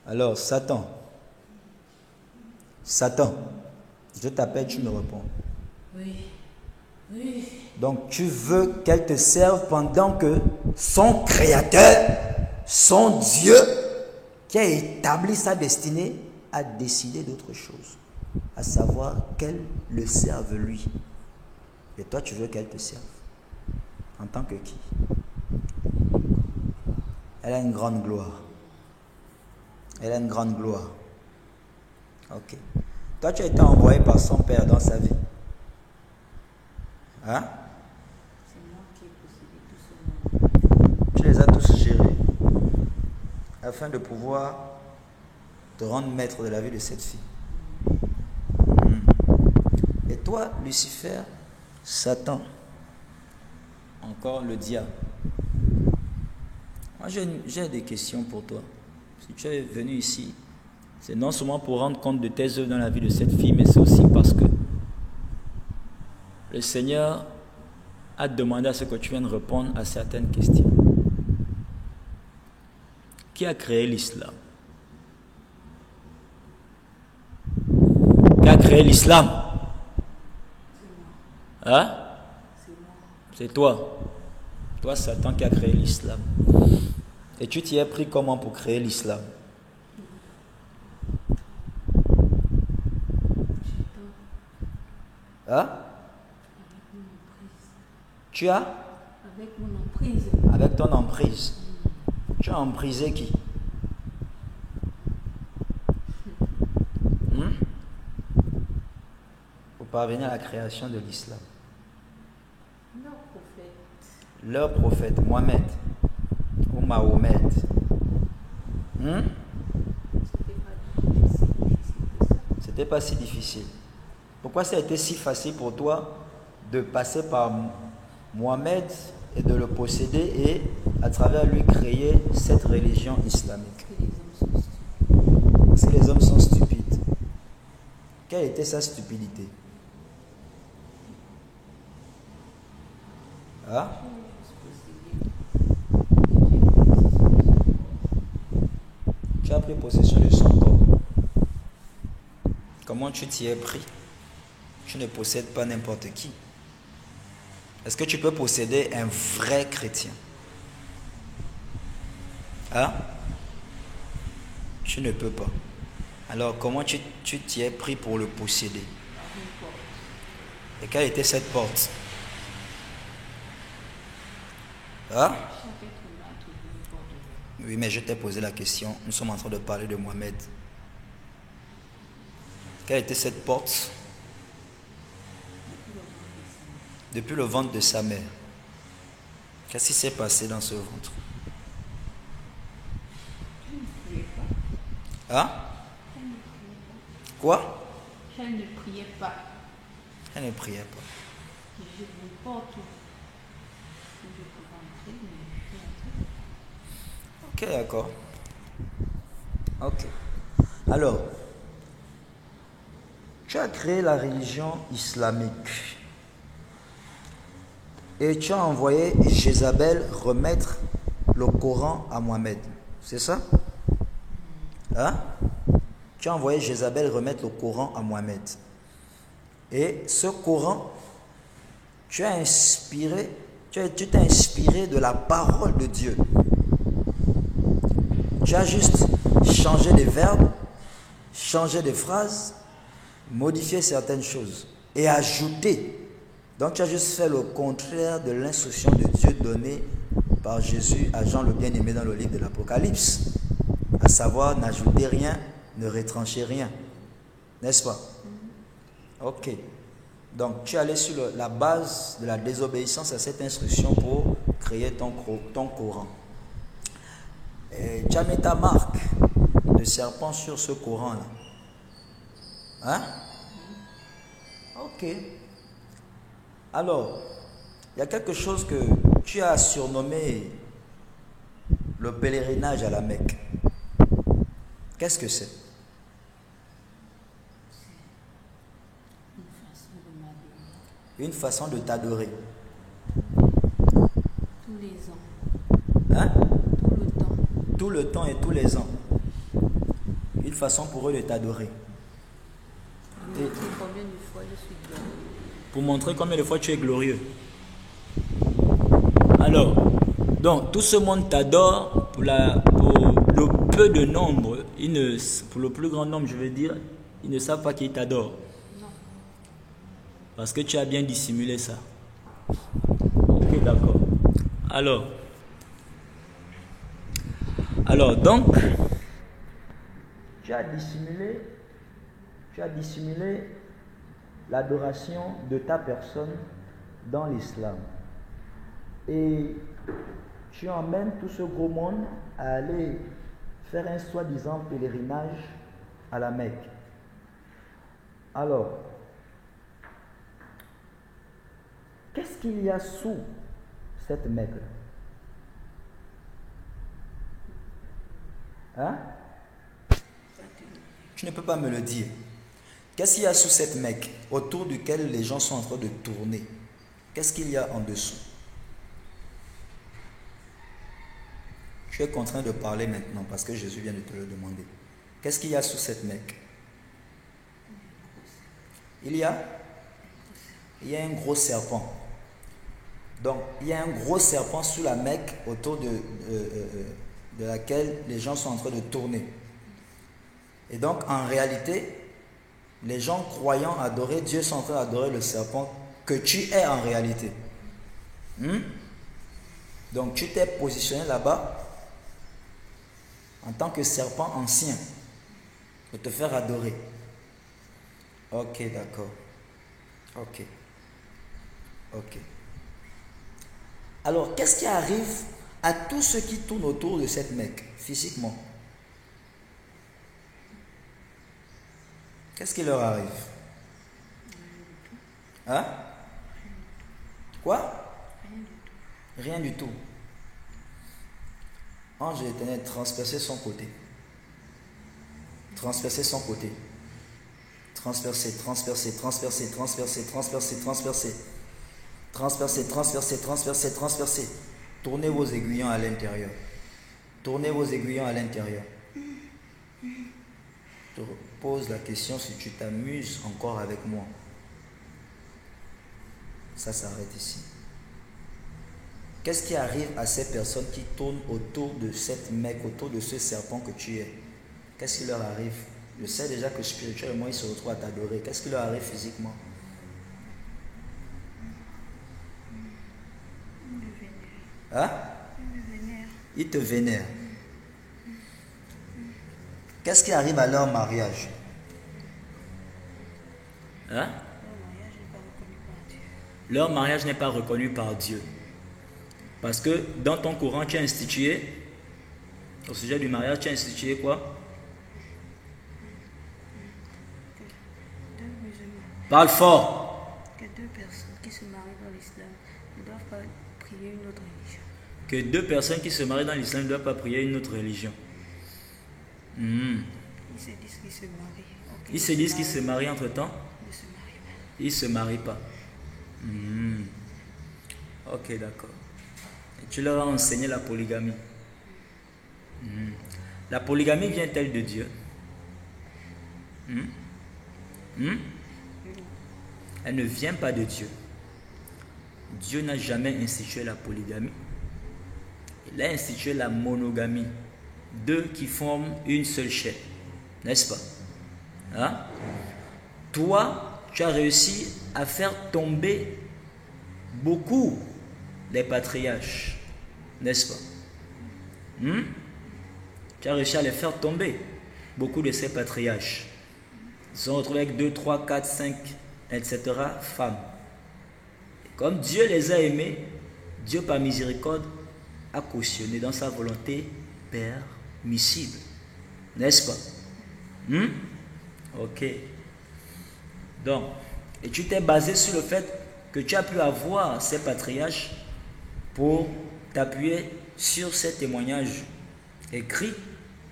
Alors, Satan. Satan, je t'appelle, tu me réponds. Oui. Oui. Donc, tu veux qu'elle te serve pendant que son créateur, son Dieu, qui a établi sa destinée, a décidé d'autre chose. À savoir qu'elle le serve lui. Et toi, tu veux qu'elle te serve. En tant que qui? Elle a une grande gloire. Elle a une grande gloire. Ok. Toi, tu as été envoyé par son père dans sa vie. Hein? C'est moi qui ai possédé tout ce monde. Tu les as tous gérés afin de pouvoir te rendre maître de la vie de cette fille. Et toi, Lucifer, Satan, encore le diable. Moi, j'ai des questions pour toi. Si tu es venu ici, c'est non seulement pour rendre compte de tes œuvres dans la vie de cette fille, mais c'est aussi parce que le Seigneur a demandé à ce que tu viennes répondre à certaines questions. Qui a créé l'islam? Qui a créé l'islam? Hein? C'est toi. Toi, Satan, qui a créé l'islam. Et tu t'y es pris comment pour créer l'islam? Hein? Tu as? Avec mon emprise. Avec ton emprise. Tu as emprisé qui? Pour parvenir à la création de l'islam. Leur prophète. Leur prophète, Mohamed ou Mahomet. C'était pas si difficile. Pourquoi ça a été si facile pour toi de passer par Mohamed et de le posséder et à travers lui créer cette religion islamique? Parce que les hommes sont stupides. Quelle était sa stupidité? Hein? Tu as pris possession de son corps. Comment tu t'y es pris? Tu ne possèdes pas n'importe qui. Est-ce que tu peux posséder un vrai chrétien? Hein? Tu ne peux pas. Alors comment tu t'y es pris pour le posséder? Et quelle était cette porte? Hein? Oui, mais je t'ai posé la question. Nous sommes en train de parler de Mohamed. Quelle était cette porte? Depuis le ventre de sa mère. Qu'est-ce qui s'est passé dans ce ventre? Hein? Quoi? Elle ne priait pas. Elle ne priait pas. Je n'importe où. Je pouvais entrer, mais je suis entrée. Ok, d'accord. Ok. Alors, tu as créé la religion islamique. Et tu as envoyé Jézabel remettre le Coran à Mohamed. C'est ça? Hein? Tu as envoyé Jézabel remettre le Coran à Mohamed. Et ce Coran, tu t'es inspiré de la parole de Dieu. Tu as juste changé des verbes, changé des phrases, modifié certaines choses et ajouté. Donc tu as juste fait le contraire de l'instruction de Dieu donnée par Jésus à Jean le bien-aimé dans le livre de l'Apocalypse. À savoir, n'ajoutez rien, ne retranchez rien. N'est-ce pas? Ok. Donc tu es allé sur la base de la désobéissance à cette instruction pour créer ton Coran. Et tu as mis ta marque de serpent sur ce Coran-là. Hein? Ok. Alors, il y a quelque chose que tu as surnommé le pèlerinage à la Mecque. Qu'est-ce que c'est? Une façon de t'adorer. Tous les ans. Hein? Tout le temps. Tout le temps et tous les ans. façon pour eux de t'adorer. Pour montrer combien de fois je suis glorieux. Pour montrer combien de fois tu es glorieux. Alors, donc tout ce monde t'adore pour le peu de nombre, pour le plus grand nombre, je veux dire, ils ne savent pas qu'ils t'adorent. Parce que tu as bien dissimulé ça. Ok, d'accord. Alors donc, tu as dissimulé l'adoration de ta personne dans l'islam. Et tu emmènes tout ce gros monde à aller faire un soi-disant pèlerinage à la Mecque. Alors, qu'est-ce qu'il y a sous cette Mecque-là? Hein? Tu ne peux pas me le dire. Qu'est-ce qu'il y a sous cette Mecque autour duquel les gens sont en train de tourner? Qu'est-ce qu'il y a en dessous? Tu es contraint de parler maintenant parce que Jésus vient de te le demander. Qu'est-ce qu'il y a sous cette Mecque? Il y a un gros serpent. Donc, il y a un gros serpent sous la Mecque autour de laquelle les gens sont en train de tourner. Et donc, en réalité, les gens croyant adorer Dieu sont en train d'adorer le serpent que tu es en réalité. Donc, tu t'es positionné là-bas en tant que serpent ancien pour te faire adorer. Ok, d'accord. Ok. Alors, qu'est-ce qui arrive à tous ceux qui tournent autour de cette Mecque, physiquement? Qu'est-ce qui leur arrive? Hein? Quoi? Rien du tout. Ange de l'Éternel, transpercer son côté. Transpercer. Tournez vos aiguillons à l'intérieur. Je te pose la question si tu t'amuses encore avec moi. Ça s'arrête ici. Qu'est-ce qui arrive à ces personnes qui tournent autour de cette Mecque, autour de ce serpent que tu es? Qu'est-ce qui leur arrive? Je sais déjà que spirituellement, ils se retrouvent à t'adorer. Qu'est-ce qui leur arrive physiquement? Hein? Ils te vénèrent. Qu'est-ce qui arrive à leur mariage? Hein? Leur mariage n'est pas reconnu par Dieu. Parce que dans ton courant, tu as institué, au sujet du mariage, tu as institué quoi? Parle fort. Que deux personnes qui se marient dans l'islam ne doivent pas prier une autre religion. Que deux personnes qui se marient dans l'islam ne doivent pas prier une autre religion. Ils se disent qu'ils se marient. Okay. Ils se disent qu'ils se marient entre-temps? Ils ne se marient Ils pas. ne se marient pas. Ok, d'accord. Et tu leur as enseigné la polygamie. La polygamie vient-elle de Dieu? Elle ne vient pas de Dieu. Dieu n'a jamais institué la polygamie. Il a institué la monogamie. Deux qui forment une seule chair. N'est-ce pas? Hein? Toi, tu as réussi à faire tomber beaucoup des patriarches. N'est-ce pas? Tu as réussi à les faire tomber. Beaucoup de ces patriarches. Ils se sont retrouvés avec 2, 3, 4, 5, etc. femmes. Et comme Dieu les a aimés, Dieu par miséricorde a cautionné dans sa volonté permissible. N'est-ce pas? Ok. Donc, et tu t'es basé sur le fait que tu as pu avoir ces patriarches pour t'appuyer sur ces témoignages écrits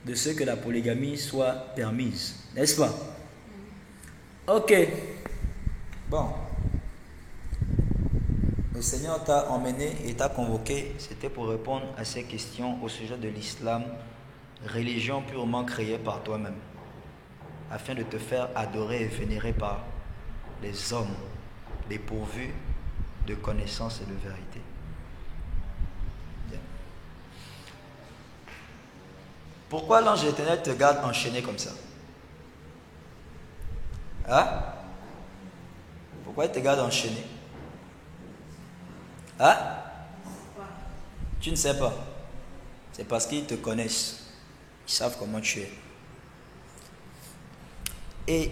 de ce que la polygamie soit permise. N'est-ce pas? Ok. Bon. Le Seigneur t'a emmené et t'a convoqué, c'était pour répondre à ces questions au sujet de l'islam, religion purement créée par toi-même. afin de te faire adorer et vénérer par les hommes dépourvus de connaissance et de vérité. Bien. Pourquoi l'ange éternel te garde enchaîné comme ça? Hein? Pourquoi il te garde enchaîné? Hein? Tu ne sais pas. C'est parce qu'ils te connaissent. Ils savent comment tu es. Et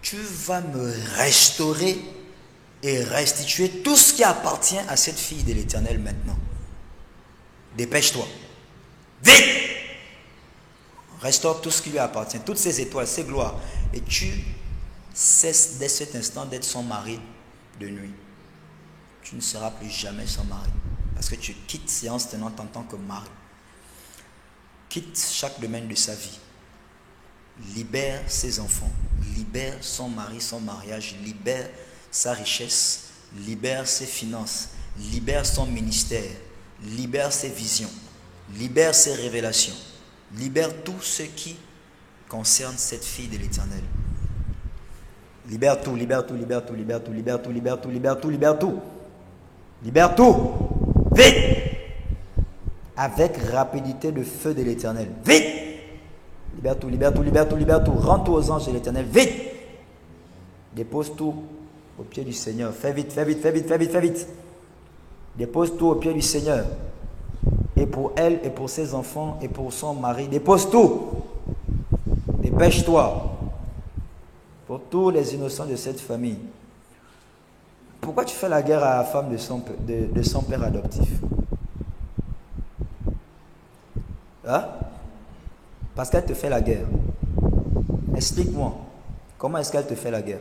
tu vas me restaurer et restituer tout ce qui appartient à cette fille de l'Éternel maintenant. Dépêche-toi. Vite! Restaure tout ce qui lui appartient, toutes ses étoiles, ses gloires. Et tu cesses dès cet instant d'être son mari de nuit. Tu ne seras plus jamais son mari. Parce que tu quittes séance tenante en tant que mari. Quitte chaque domaine de sa vie. Libère ses enfants. Libère son mari, son mariage. Libère sa richesse. Libère ses finances. Libère son ministère. Libère ses visions. Libère ses révélations. Libère tout ce qui concerne cette fille de l'Éternel. Libère tout, libère tout, libère tout, libère tout, libère tout, libère tout, libère tout, libère tout. Libère tout. Vite. Avec rapidité de feu de l'Éternel. Vite. Libère tout, libère tout, libère tout, libère tout. Rends tout aux anges de l'Éternel. Vite. Dépose tout au pied du Seigneur. Fais vite, fais vite, fais vite, fais vite, fais vite. Dépose tout au pied du Seigneur. Et pour elle, et pour ses enfants, et pour son mari. Dépose tout. Dépêche-toi. Pour tous les innocents de cette famille. Pourquoi tu fais la guerre à la femme de son père adoptif? Hein? Parce qu'elle te fait la guerre. Explique-moi. Comment est-ce qu'elle te fait la guerre?